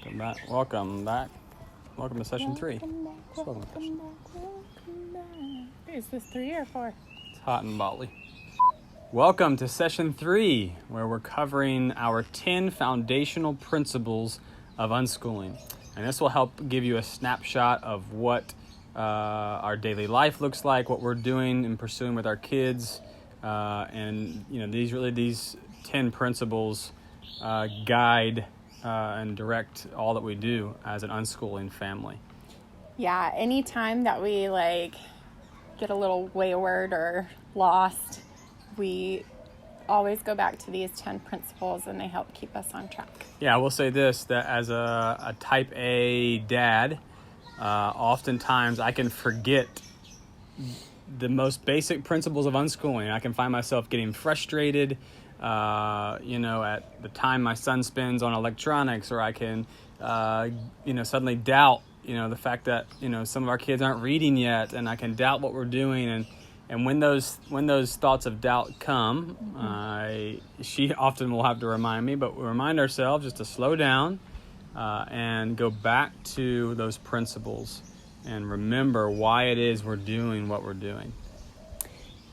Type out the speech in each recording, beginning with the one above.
Welcome back. Welcome to session 3. Welcome back. Is this 3 or 4? It's hot in Bali. Welcome to session 3, where we're covering our 10 foundational principles of unschooling. And this will help give you a snapshot of what our daily life looks like, what we're doing and pursuing with our kids. And these 10 principles guide and direct all that we do as an unschooling family. Yeah, anytime that we get a little wayward or lost, we always go back to these 10 principles and they help keep us on track. Yeah, I will say this, that as a type A dad, oftentimes I can forget the most basic principles of unschooling. I can find myself getting frustrated at the time my son spends on electronics, or I can, suddenly doubt, the fact that, some of our kids aren't reading yet, and I can doubt what we're doing. And when those thoughts of doubt come, she often will have to remind me, but we remind ourselves just to slow down and go back to those principles and remember why it is we're doing what we're doing.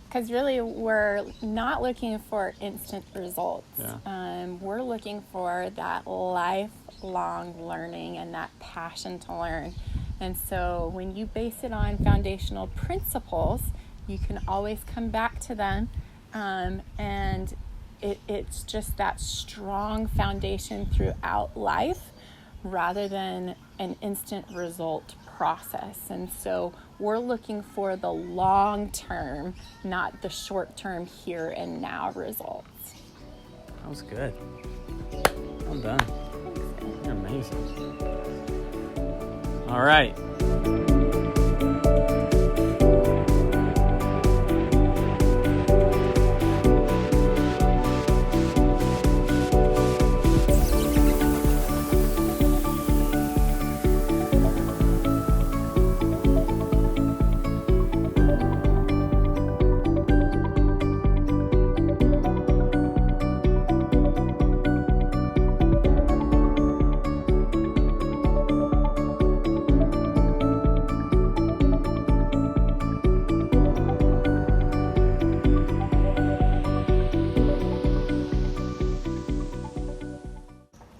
Because really, we're not looking for instant results. Yeah. We're looking for that lifelong learning and that passion to learn. And so when you base it on foundational principles, you can always come back to them. And it's just that strong foundation throughout life rather than an instant result process. And so we're looking for the long term, not the short term here and now results. That was good. Well done. You're amazing. All right.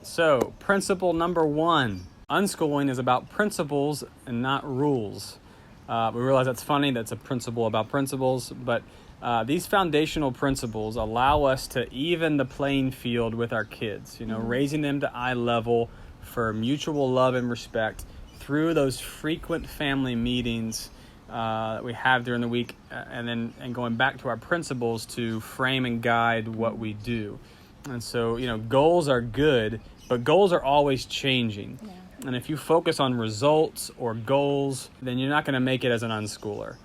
So, principle number 1, unschooling is about principles and not rules. We realize that's funny, that's a principle about principles, but these foundational principles allow us to even the playing field with our kids, raising them to eye level for mutual love and respect through those frequent family meetings that we have during the week, and going back to our principles to frame and guide what we do. And so, goals are good, but goals are always changing. Yeah. And if you focus on results or goals, then you're not going to make it as an unschooler.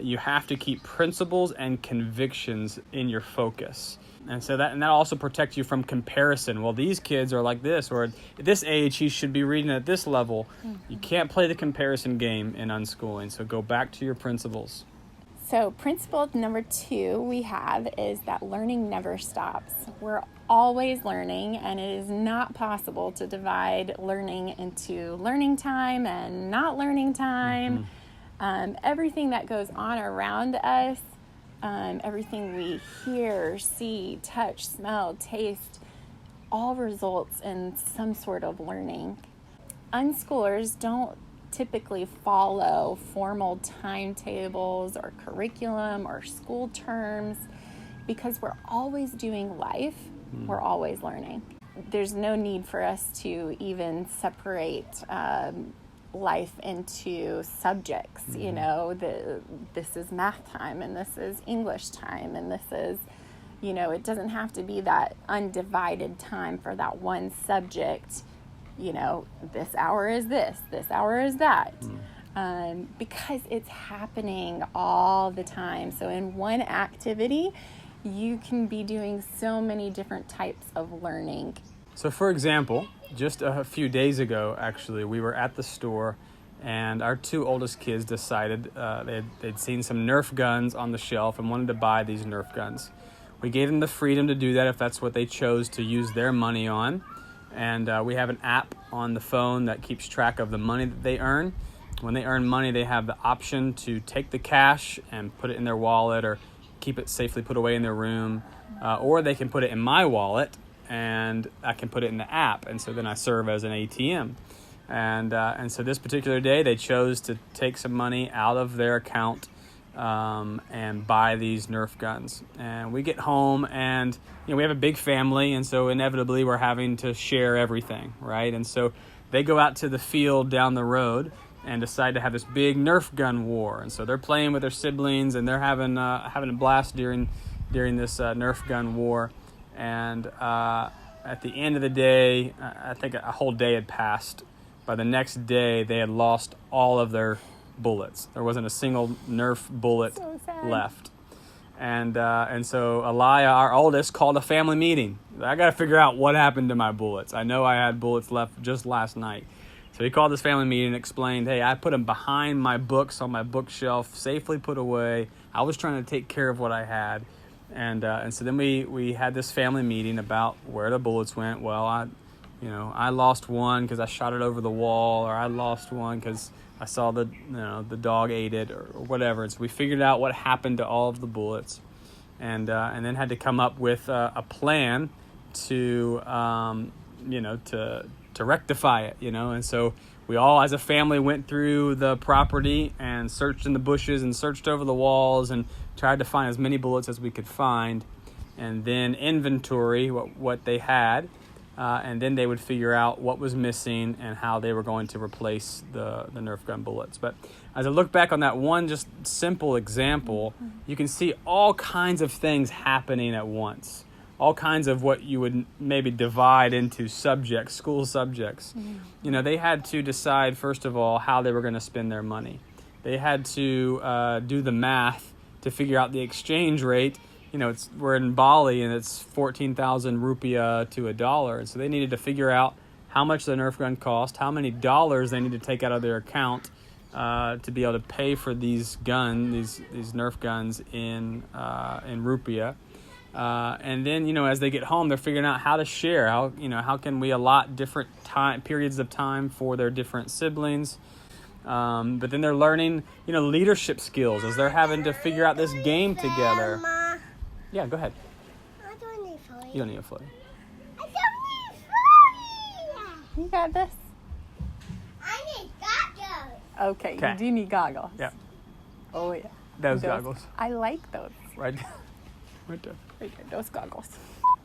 You have to keep principles and convictions in your focus. And so that also protects you from comparison. Well, these kids are like this, or at this age, he should be reading at this level. Mm-hmm. You can't play the comparison game in unschooling. So go back to your principles. So principle number 2 we have is that learning never stops. We're always learning, and it is not possible to divide learning into learning time and not learning time. Mm-hmm. Everything that goes on around us, everything we hear, see, touch, smell, taste, all results in some sort of learning. Unschoolers don't typically follow formal timetables or curriculum or school terms because we're always doing life. We're always learning. There's no need for us to even separate life into subjects. This is math time and this is English time and this is, it doesn't have to be that undivided time for that one subject. This hour is this hour is that, because it's happening all the time. So in one activity, you can be doing so many different types of learning. So for example, just a few days ago, actually, we were at the store and our 2 oldest kids decided they'd seen some Nerf guns on the shelf and wanted to buy these Nerf guns. We gave them the freedom to do that if that's what they chose to use their money on. And we have an app on the phone that keeps track of the money that they earn. When they earn money, they have the option to take the cash and put it in their wallet or keep it safely put away in their room. Or they can put it in my wallet and I can put it in the app. And so then I serve as an ATM. And so this particular day, they chose to take some money out of their account and buy these Nerf guns. And we get home and, we have a big family. And so inevitably we're having to share everything, right? And so they go out to the field down the road and decide to have this big Nerf gun war. And so they're playing with their siblings and they're having a blast during this Nerf gun war. And at the end of the day, I think a whole day had passed. By the next day, they had lost all of their bullets. There wasn't a single Nerf bullet left. And so Aliyah, our oldest, called a family meeting. I got to figure out what happened to my bullets. I know I had bullets left just last night. So he called this family meeting and explained, hey, I put them behind my books on my bookshelf, safely put away. I was trying to take care of what I had. And so then we had this family meeting about where the bullets went. Well, I lost one because I shot it over the wall, or I lost one because I saw the dog ate it, or whatever. And so we figured out what happened to all of the bullets, and then had to come up with a plan to rectify it, And so we all, as a family, went through the property and searched in the bushes and searched over the walls and tried to find as many bullets as we could find, and then inventory what they had. And then they would figure out what was missing and how they were going to replace the Nerf gun bullets. But as I look back on that one just simple example, you can see all kinds of things happening at once. All kinds of what you would maybe divide into subjects, school subjects. They had to decide, first of all, how they were going to spend their money. They had to do the math to figure out the exchange rate. We're in Bali and it's 14,000 rupiah to $1. And so they needed to figure out how much the Nerf gun cost, how many dollars they need to take out of their account to be able to pay for these Nerf guns in rupiah. And then, as they get home, they're figuring out how to share, how can we allot different periods of time for their different siblings. But then they're learning, leadership skills as they're having to figure out this game together. Yeah, go ahead. I don't need floaty. You don't need a floaty. I don't need floaty. You got this? I need goggles. Okay, you do need goggles. Yeah. Oh, yeah. Those goggles. I like those. Right there. Right there, those goggles.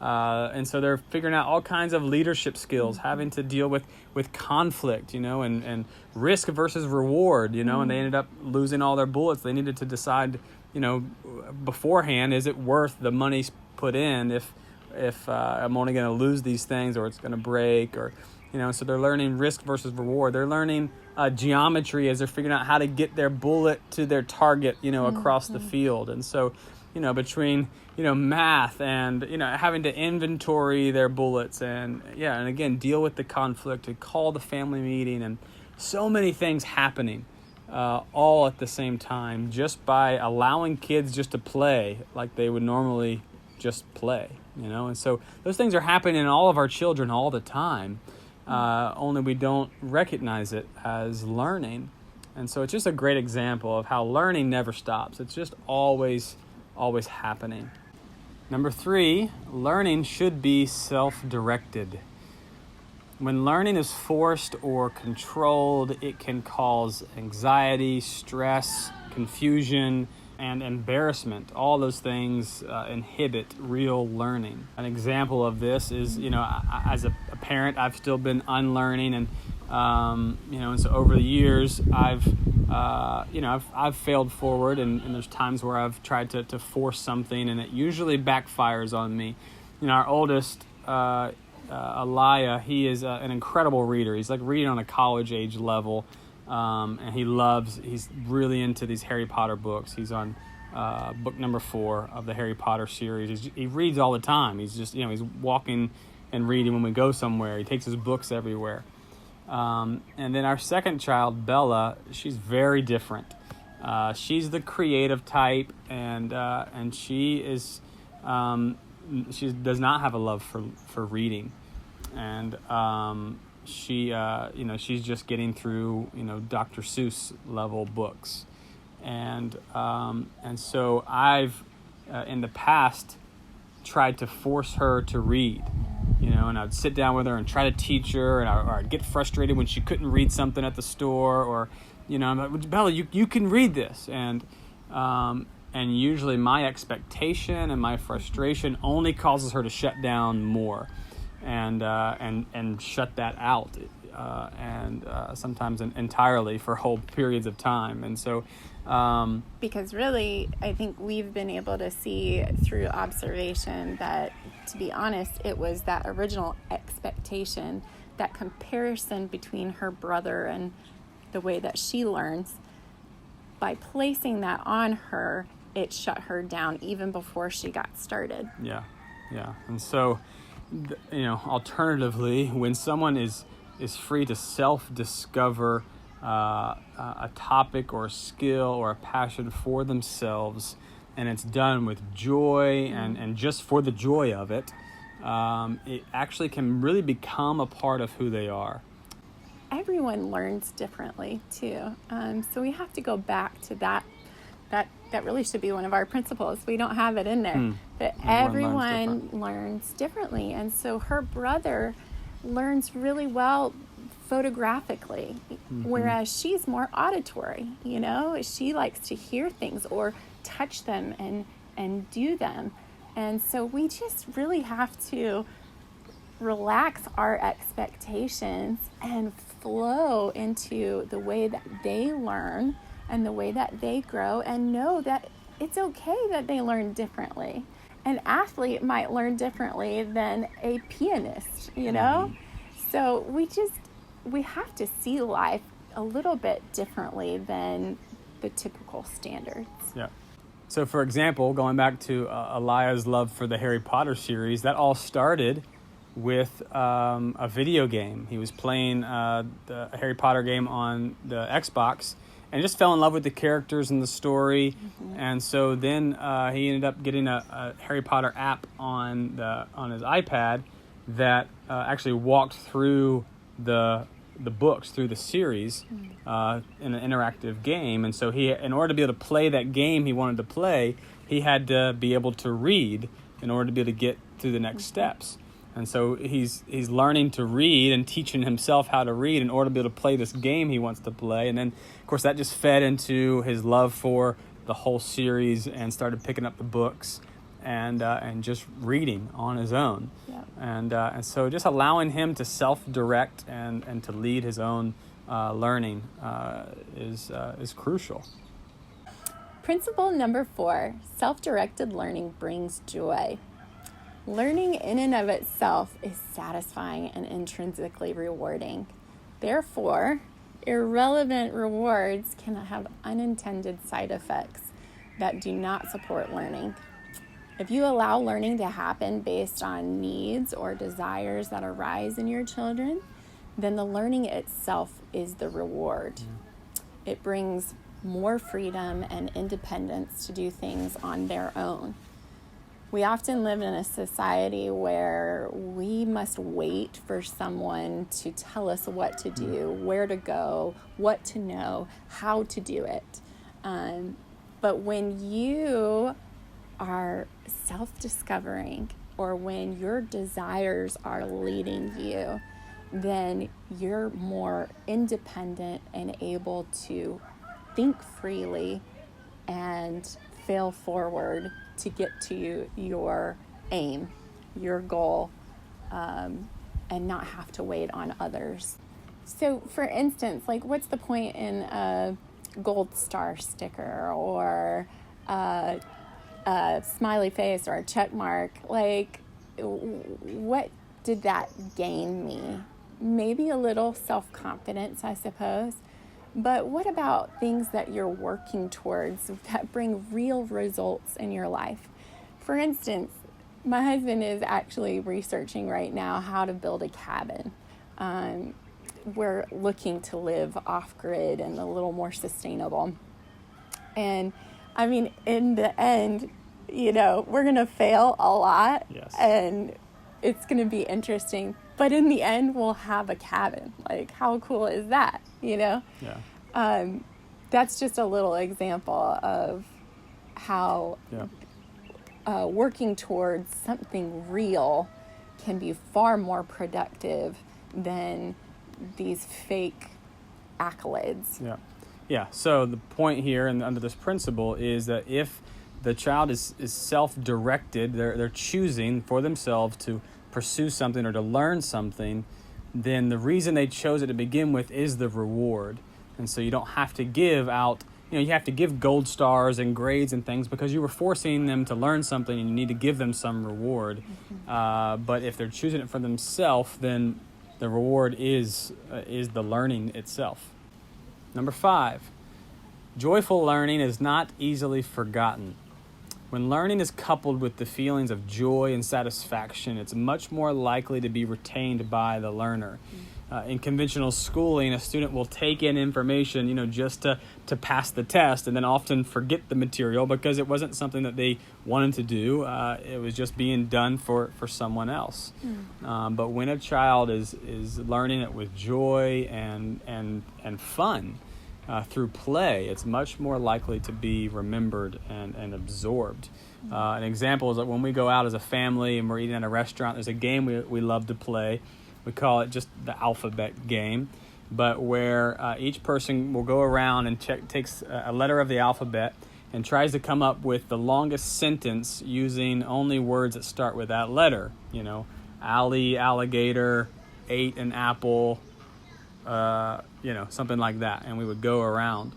And so they're figuring out all kinds of leadership skills, having to deal with conflict, and risk versus reward, and they ended up losing all their bullets. They needed to decide, beforehand, is it worth the money put in if I'm only going to lose these things or it's going to break, or, so they're learning risk versus reward. They're learning geometry as they're figuring out how to get their bullet to their target, across the field. And so, between, math and, having to inventory their bullets and again, deal with the conflict and call the family meeting and so many things happening all at the same time just by allowing kids just to play like they would normally just play, And so those things are happening in all of our children all the time, only we don't recognize it as learning. And so it's just a great example of how learning never stops. It's just always happening. Number 3, learning should be self-directed. When learning is forced or controlled, it can cause anxiety, stress, confusion, and embarrassment. All those things inhibit real learning. An example of this is, as a parent, I've still been unlearning, and and so over the years, I've failed forward, and there's times where I've tried to force something, and it usually backfires on me. Our oldest, Aliyah, he is an incredible reader. He's like reading on a college age level, and he's really into these Harry Potter books. He's on book number 4 of the Harry Potter series. He reads all the time. He's just, he's walking and reading when we go somewhere. He takes his books everywhere. And then our second child, Bella, she's very different. She's the creative type, and she is she does not have a love for reading. and she's just getting through Dr. Seuss level books, and so I've in the past tried to force her to read, and I'd sit down with her and try to teach her, or I'd get frustrated when she couldn't read something at the store, or I'm like, Bella, you can read this, and usually my expectation and my frustration only causes her to shut down more, and shut that out, and sometimes entirely for whole periods of time. And so because really, I think we've been able to see through observation that, to be honest, it was that original expectation, that comparison between her brother and the way that she learns. By placing that on her, it shut her down even before she got started. Yeah. And so, alternatively, when someone is free to self-discover a topic or a skill or a passion for themselves, and it's done with joy and just for the joy of it, it actually can really become a part of who they are. Everyone learns differently too, so we have to go back to that really should be one of our principles. We don't have it in there, but everyone learns differently. And so her brother learns really well photographically, whereas she's more auditory. She likes to hear things or touch them and do them. And so we just really have to relax our expectations and flow into the way that they learn and the way that they grow, and know that it's okay that they learn differently. An athlete might learn differently than a pianist, So we have to see life a little bit differently than the typical standards. Yeah. So, for example, going back to Elia's love for the Harry Potter series, that all started with a video game. He was playing the Harry Potter game on the Xbox and just fell in love with the characters and the story. And so then he ended up getting a Harry Potter app on his iPad that actually walked through the books, through the series in an interactive game. And so in order to be able to play that game he wanted to play, he had to be able to read in order to be able to get through the next steps. And so he's learning to read and teaching himself how to read in order to be able to play this game he wants to play. And then, of course, that just fed into his love for the whole series and started picking up the books and just reading on his own. Yeah. And so just allowing him to self-direct and to lead his own learning is crucial. Principle number 4, self-directed learning brings joy. Learning in and of itself is satisfying and intrinsically rewarding. Therefore, irrelevant rewards can have unintended side effects that do not support learning. If you allow learning to happen based on needs or desires that arise in your children, then the learning itself is the reward. It brings more freedom and independence to do things on their own. We often live in a society where we must wait for someone to tell us what to do, where to go, what to know, how to do it. But when you are self-discovering, or when your desires are leading you, then you're more independent and able to think freely and fail forward to get to your aim, your goal, and not have to wait on others. So, for instance, what's the point in a gold star sticker or a smiley face or a check mark? What did that gain me? Maybe a little self-confidence, I suppose. But what about things that you're working towards that bring real results in your life? For instance, my husband is actually researching right now how to build a cabin. We're looking to live off-grid and a little more sustainable. And I mean, in the end, we're going to fail a lot. Yes. And it's going to be interesting. but in the end, we'll have a cabin. Like, how cool is that, Yeah. That's just a little example of how working towards something real can be far more productive than these fake accolades. Yeah. Yeah. So the point here and under this principle is that if the child is self-directed, they're choosing for themselves to pursue something or to learn something, then the reason they chose it to begin with is the reward. And so you don't have to give out, you have to give gold stars and grades and things because you were forcing them to learn something and you need to give them some reward. But if they're choosing it for themselves, then the reward is the learning itself. Number 5, joyful learning is not easily forgotten. When learning is coupled with the feelings of joy and satisfaction, it's much more likely to be retained by the learner. In conventional schooling, a student will take in information, just to pass the test and then often forget the material because it wasn't something that they wanted to do. It was just being done for someone else. But when a child is learning it with joy and fun, through play, it's much more likely to be remembered and absorbed. An example is that when we go out as a family and we're eating at a restaurant, there's a game we love to play. We call it just the alphabet game, but where each person will go around and takes a letter of the alphabet and tries to come up with the longest sentence using only words that start with that letter. Alley, alligator, ate an apple, something like that. And we would go around.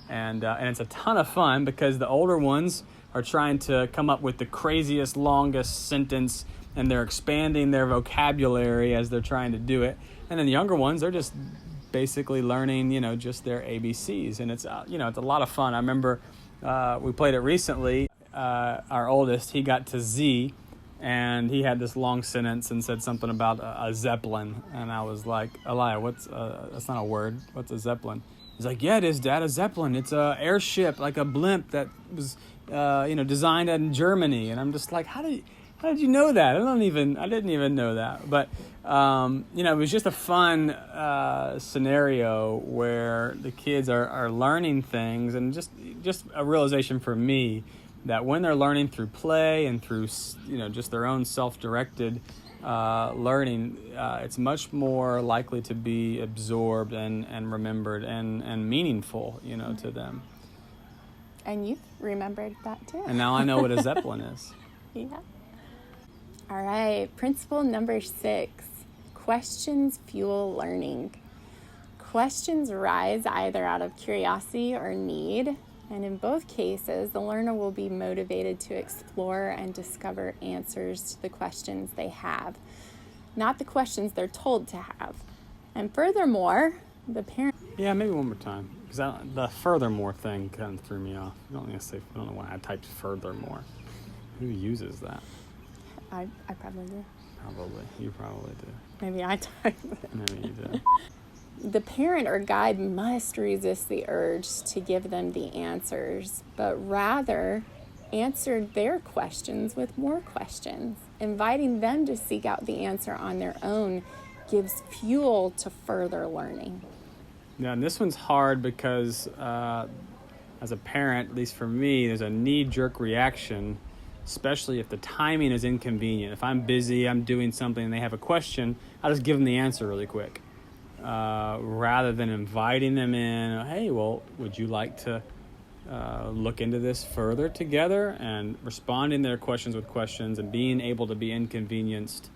And it's a ton of fun because the older ones are trying to come up with the craziest, longest sentence, and they're expanding their vocabulary as they're trying to do it. And then the younger ones, they're just basically learning, just their ABCs. And it's a lot of fun. I remember we played it recently. Our oldest, he got to Z, and he had this long sentence and said something about a Zeppelin. And I was like, Elia, that's not a word. What's a Zeppelin? He's like, yeah, it is, Dad, a Zeppelin. It's a airship, like a blimp that was, designed in Germany. And I'm just like, how did you know that? I didn't even know that. But, it was just a fun scenario where the kids are learning things, and just a realization for me that when they're learning through play and through, just their own self-directed learning, it's much more likely to be absorbed and remembered and meaningful, to them. And you remembered that too. And now I know what a Zeppelin is. Yeah. All right, principle number 6, questions fuel learning. Questions rise either out of curiosity or need, and in both cases, the learner will be motivated to explore and discover answers to the questions they have, not the questions they're told to have. And furthermore, the parent... Yeah, maybe one more time, because the furthermore thing kind of threw me off. I don't know why I typed furthermore. Who uses that? I probably do. Probably. You probably do. Maybe I typed it. Maybe you do. The parent or guide must resist the urge to give them the answers, but rather answer their questions with more questions. Inviting them to seek out the answer on their own gives fuel to further learning. Yeah, and this one's hard because as a parent, at least for me, there's a knee-jerk reaction, especially if the timing is inconvenient. If I'm busy, I'm doing something, and they have a question, I'll just give them the answer really quick. Rather than inviting them in, hey, well, would you like to look into this further together? And responding their questions with questions and being able to be inconvenienced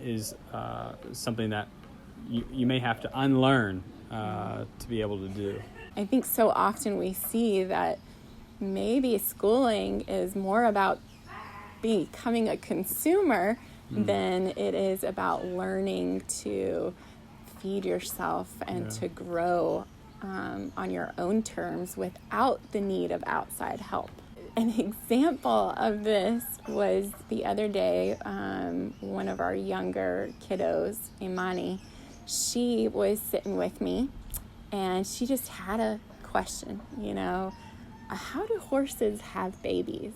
is something that you may have to unlearn to be able to do. I think so often we see that maybe schooling is more about becoming a consumer than it is about learning to feed yourself and to grow on your own terms without the need of outside help. An example of this was the other day, one of our younger kiddos, Imani, she was sitting with me and she just had a question, how do horses have babies?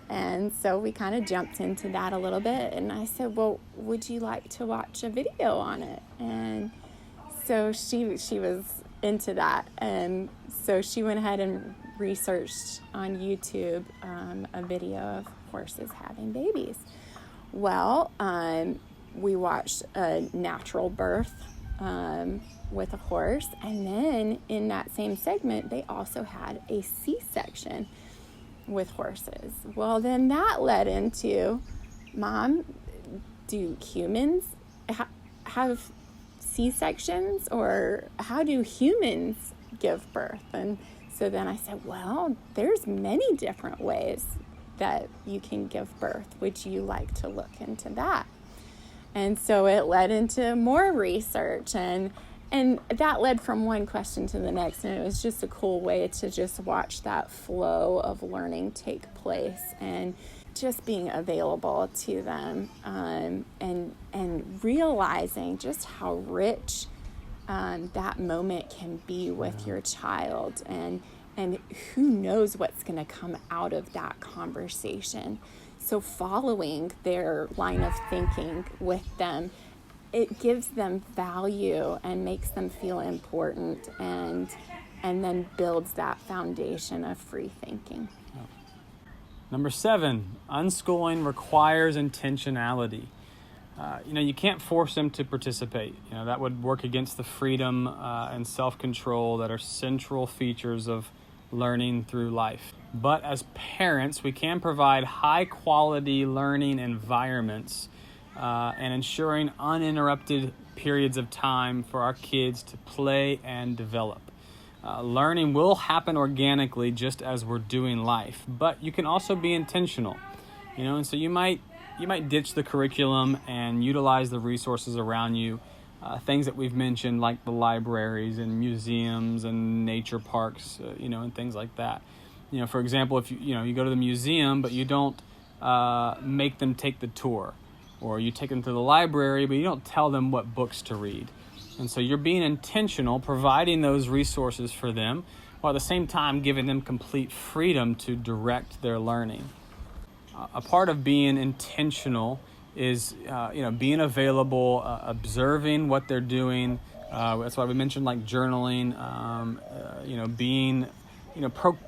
And so we kind of jumped into that a little bit. And I said, well, would you like to watch a video on it? And so she was into that. And so she went ahead and researched on YouTube a video of horses having babies. Well, we watched a natural birth with a horse. And then in that same segment, they also had a C-section with horses. Well, then that led into, Mom, do humans have C-sections, or how do humans give birth? And so then I said, well, there's many different ways that you can give birth. Would you like to look into that? And so it led into more research, and that led from one question to the next, and it was just a cool way to just watch that flow of learning take place and just being available to them, and realizing just how rich that moment can be with your child, and who knows what's going to come out of that conversation. So following their line of thinking with them, it gives them value and makes them feel important, and then builds that foundation of free thinking. Number 7, unschooling requires intentionality. You can't force them to participate. That would work against the freedom and self-control that are central features of learning through life. But as parents, we can provide high-quality learning environments and ensuring uninterrupted periods of time for our kids to play and develop. Learning will happen organically just as we're doing life, but you can also be intentional, and so you might ditch the curriculum and utilize the resources around you, things that we've mentioned like the libraries and museums and nature parks, and things like that. For example, if you go to the museum but you don't make them take the tour, or you take them to the library but you don't tell them what books to read. And so you're being intentional, providing those resources for them, while at the same time giving them complete freedom to direct their learning. A part of being intentional is, being available, observing what they're doing. That's why we mentioned like journaling, being,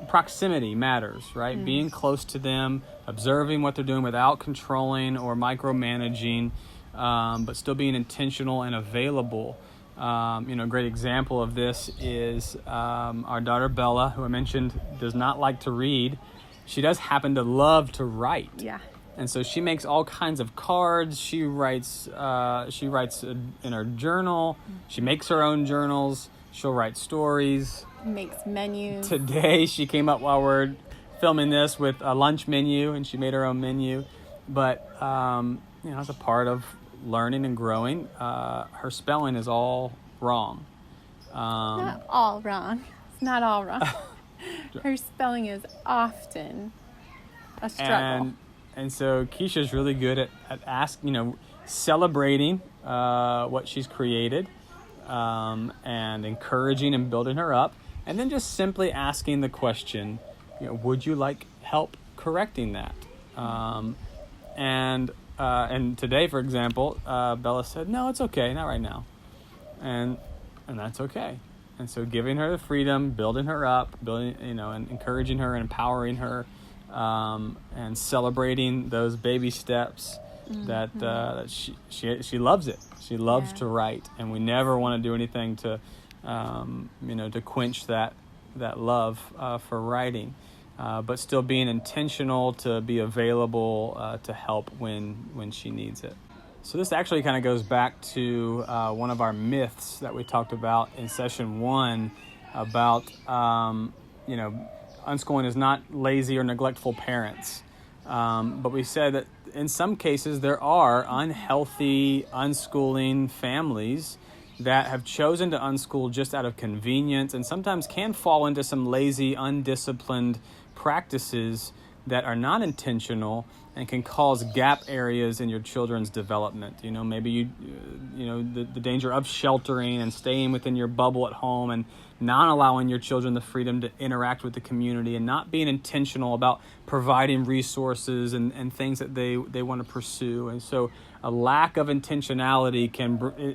proximity matters, right? Mm-hmm. Being close to them, observing what they're doing without controlling or micromanaging, but still being intentional and available. A great example of this is our daughter Bella, who I mentioned does not like to read. She does happen to love to write. Yeah. And so she makes all kinds of cards. She writes in her journal. She makes her own journals. She'll write stories. Makes menus. Today she came up while we're filming this with a lunch menu, and she made her own menu. But, as a part of learning and growing, her spelling is all wrong. Not all wrong. It's not all wrong. Her spelling is often a struggle. And so Keisha's really good at celebrating what she's created, and encouraging and building her up, and then just simply asking the question, would you like help correcting that? And today, for example, Bella said, no, it's okay, not right now. And that's okay. And so giving her the freedom, building her up, and encouraging her and empowering her, and celebrating those baby steps, that she loves it. She loves to write, and we never want to do anything to, to quench that love for writing. But still being intentional to be available to help when she needs it. So this actually kind of goes back to one of our myths that we talked about in session 1 about, unschooling is not lazy or neglectful parents. But we said that in some cases there are unhealthy unschooling families that have chosen to unschool just out of convenience, and sometimes can fall into some lazy, undisciplined practices that are not intentional and can cause gap areas in your children's development. Maybe the danger of sheltering and staying within your bubble at home and not allowing your children the freedom to interact with the community and not being intentional about providing resources and things that they want to pursue. And so a lack of intentionality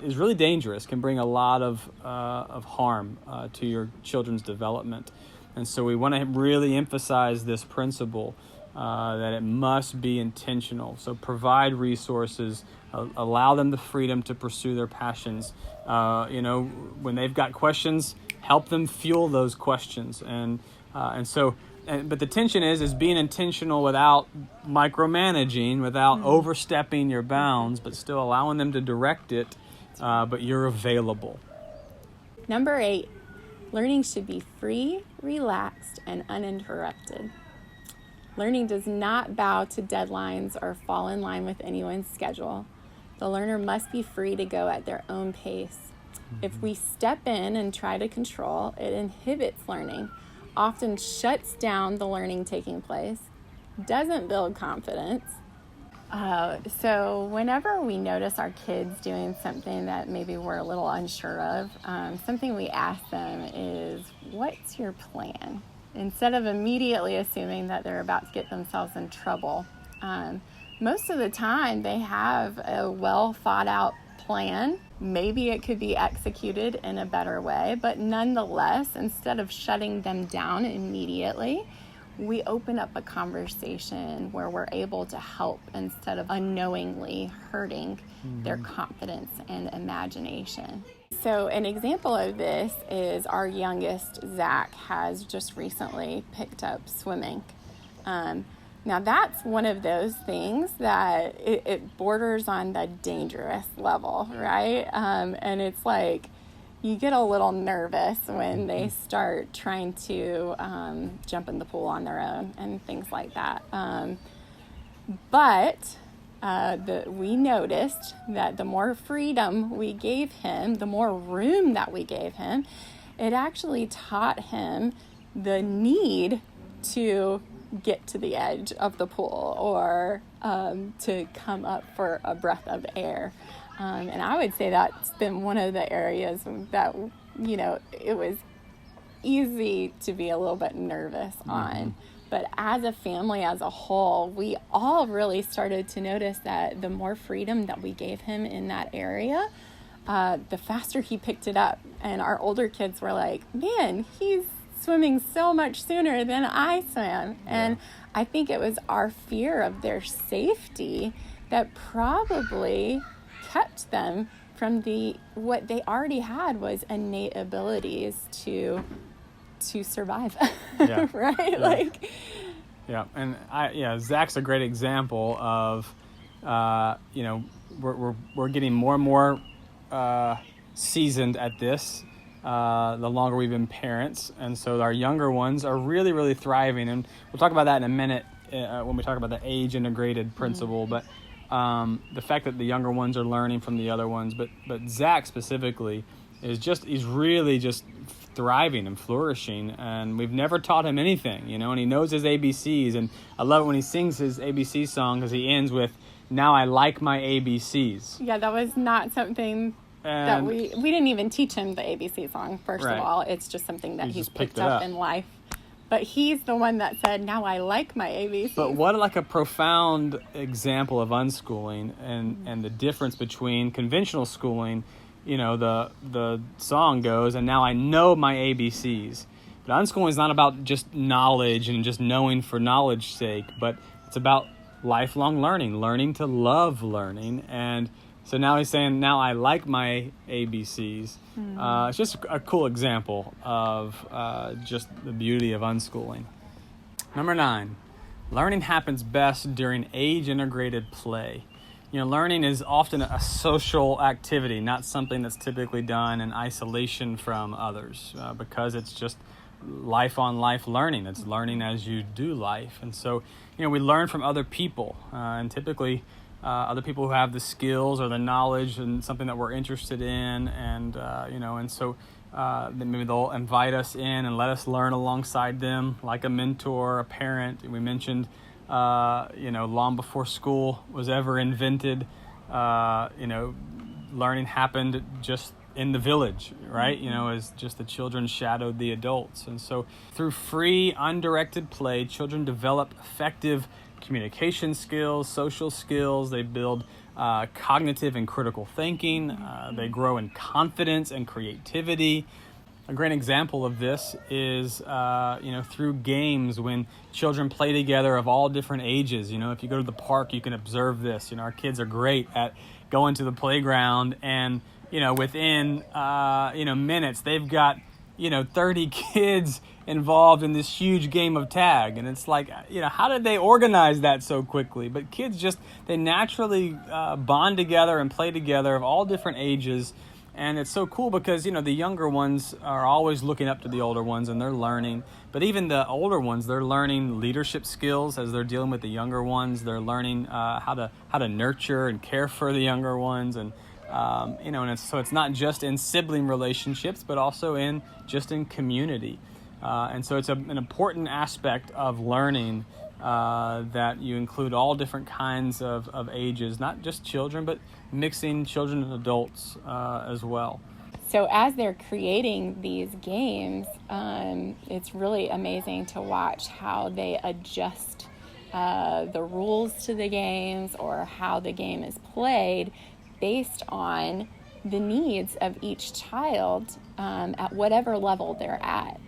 is really dangerous, can bring a lot of harm to your children's development. And so we want to really emphasize this principle that it must be intentional. So provide resources, allow them the freedom to pursue their passions. When they've got questions, help them fuel those questions. But the tension is being intentional without micromanaging, without overstepping your bounds, but still allowing them to direct it, but you're available. Number 8, learning should be free, relaxed, and uninterrupted. Learning does not bow to deadlines or fall in line with anyone's schedule. The learner must be free to go at their own pace. If we step in and try to control, it inhibits learning, often shuts down the learning taking place, doesn't build confidence. So whenever we notice our kids doing something that maybe we're a little unsure of, something we ask them is, what's your plan? Instead of immediately assuming that they're about to get themselves in trouble. Most of the time they have a well thought out plan. Maybe it could be executed in a better way, but nonetheless, instead of shutting them down immediately, we open up a conversation where we're able to help instead of unknowingly hurting their confidence and imagination. So an example of this is our youngest, Zach, has just recently picked up swimming. Now that's one of those things that it borders on the dangerous level, right? And it's like you get a little nervous when they start trying to jump in the pool on their own and things like that. But we noticed that the more freedom we gave him, the more room that we gave him, it actually taught him the need to get to the edge of the pool or to come up for a breath of air. And I would say that's been one of the areas that, it was easy to be a little bit nervous on. But as a family as a whole, we all really started to notice that the more freedom that we gave him in that area, the faster he picked it up. And our older kids were like, man, he's swimming so much sooner than I swam. And I think it was our fear of their safety that probably kept them from what they already had was innate abilities to survive. Right? Zach's a great example of we're getting more and more seasoned at this the longer we've been parents, and so our younger ones are really, really thriving, and we'll talk about that in a minute when we talk about the age integrated principle. But the fact that the younger ones are learning from the other ones, but Zach specifically he's really just thriving and flourishing, and we've never taught him anything, and he knows his ABCs, and I love it when he sings his ABC song because he ends with, "Now I like my ABCs." Yeah, that was not something that we didn't even teach him the ABC song, first of all. It's just something that he's picked up in life. But he's the one that said, "Now I like my ABCs." But what a profound example of unschooling and the difference between conventional schooling. The song goes, "And now I know my ABCs." But unschooling is not about just knowledge and just knowing for knowledge's sake, but it's about lifelong learning to love learning. And so now he's saying, "Now I like my ABCs." It's just a cool example of just the beauty of unschooling. Number 9, learning happens best during age-integrated play. Learning is often a social activity, not something that's typically done in isolation from others, because it's just life-on-life learning. It's learning as you do life. And so, we learn from other people, and typically other people who have the skills or the knowledge and something that we're interested in, and and so then maybe they'll invite us in and let us learn alongside them, like a mentor, a parent. We mentioned, long before school was ever invented, learning happened just in the village, right? As just the children shadowed the adults. And so through free, undirected play, children develop effective communication skills, social skills. They build cognitive and critical thinking. They grow in confidence and creativity. A great example of this is, through games when children play together of all different ages. If you go to the park, you can observe this. Our kids are great at going to the playground, and within minutes they've got 30 kids involved in this huge game of tag, and it's like, how did they organize that so quickly? But kids they naturally bond together and play together of all different ages. And it's so cool because, the younger ones are always looking up to the older ones, and they're learning. But even the older ones, they're learning leadership skills as they're dealing with the younger ones. They're learning how to nurture and care for the younger ones. And, it's not just in sibling relationships, but also in community. And so it's an important aspect of learning that you include all different kinds of ages, not just children, but mixing children and adults as well. So as they're creating these games, it's really amazing to watch how they adjust the rules to the games or how the game is played based on the needs of each child at whatever level they're at,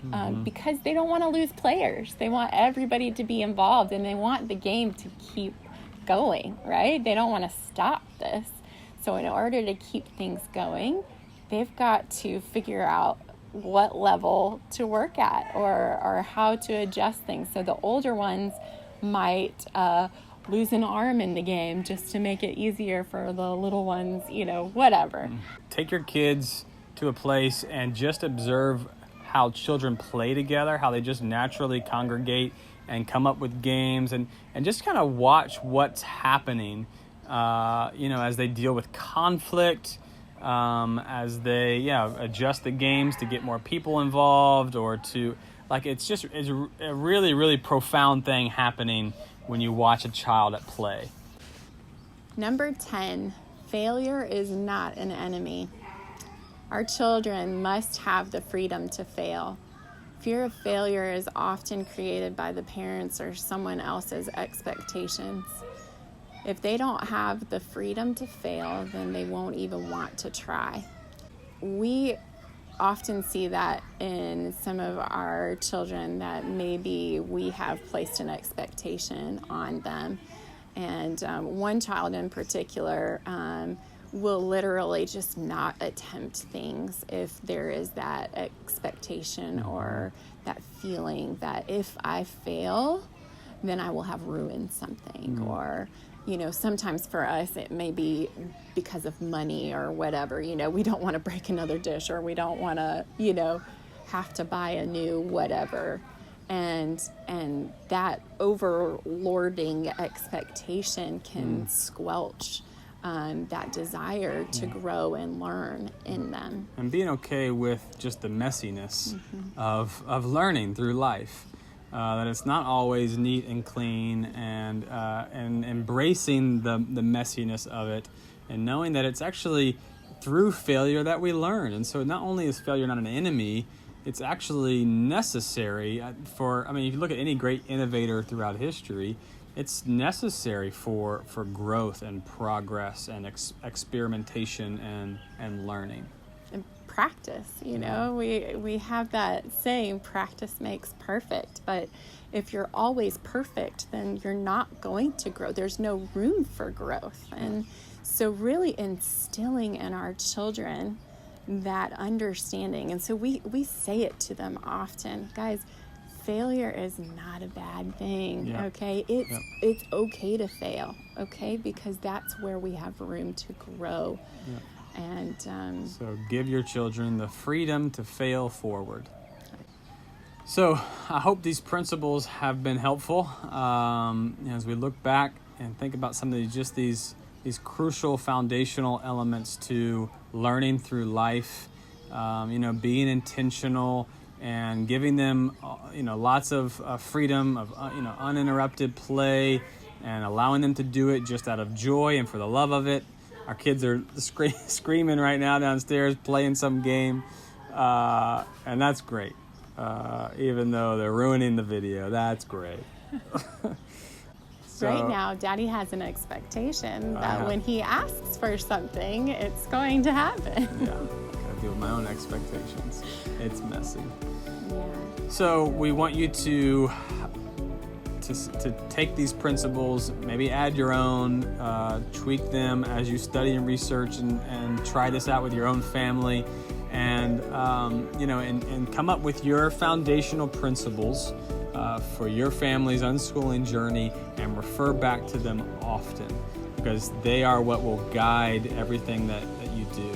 because they don't want to lose players. They want everybody to be involved, and they want the game to keep going, right? They don't want to stop this. So in order to keep things going, they've got to figure out what level to work at or how to adjust things. So the older ones might lose an arm in the game just to make it easier for the little ones, whatever. Take your kids to a place and just observe how children play together, how they just naturally congregate and come up with games, and just kind of watch what's happening, as they deal with conflict, as they adjust the games to get more people involved, or to, it's a really, really profound thing happening when you watch a child at play. Number 10, failure is not an enemy. Our children must have the freedom to fail. Fear of failure is often created by the parents or someone else's expectations. If they don't have the freedom to fail, then they won't even want to try. We often see that in some of our children, that maybe we have placed an expectation on them. And one child in particular will literally just not attempt things if there is that expectation or that feeling that if I fail, then I will have ruined something. Or, sometimes for us it may be because of money or whatever. We don't want to break another dish, or we don't want to, have to buy a new whatever. And that overlording expectation can squelch that desire to grow and learn in them. And being okay with just the messiness of learning through life. That it's not always neat and clean, and embracing the messiness of it, and knowing that it's actually through failure that we learn. And so not only is failure not an enemy, it's actually necessary if you look at any great innovator throughout history, it's necessary for growth and progress and experimentation and learning. And practice, we have that saying, practice makes perfect. But if you're always perfect, then you're not going to grow. There's no room for growth. And so really instilling in our children that understanding. And so we say it to them often, guys, failure is not a bad thing. Okay? It's okay to fail, okay? Because that's where we have room to grow. And so give your children the freedom to fail forward. So I hope these principles have been helpful as we look back and think about some of these these crucial foundational elements to learning through life, being intentional and giving them, lots of freedom of, uninterrupted play and allowing them to do it just out of joy and for the love of it. Our kids are screaming right now downstairs, playing some game, and that's great. Even though they're ruining the video, that's great. Right now, Daddy has an expectation that when he asks for something, it's going to happen. Yeah, gotta deal with my own expectations. It's messy. Yeah. So we want you to take these principles, maybe add your own, tweak them as you study and research, and try this out with your own family, and and come up with your foundational principles for your family's unschooling journey, and refer back to them often, because they are what will guide everything that you do.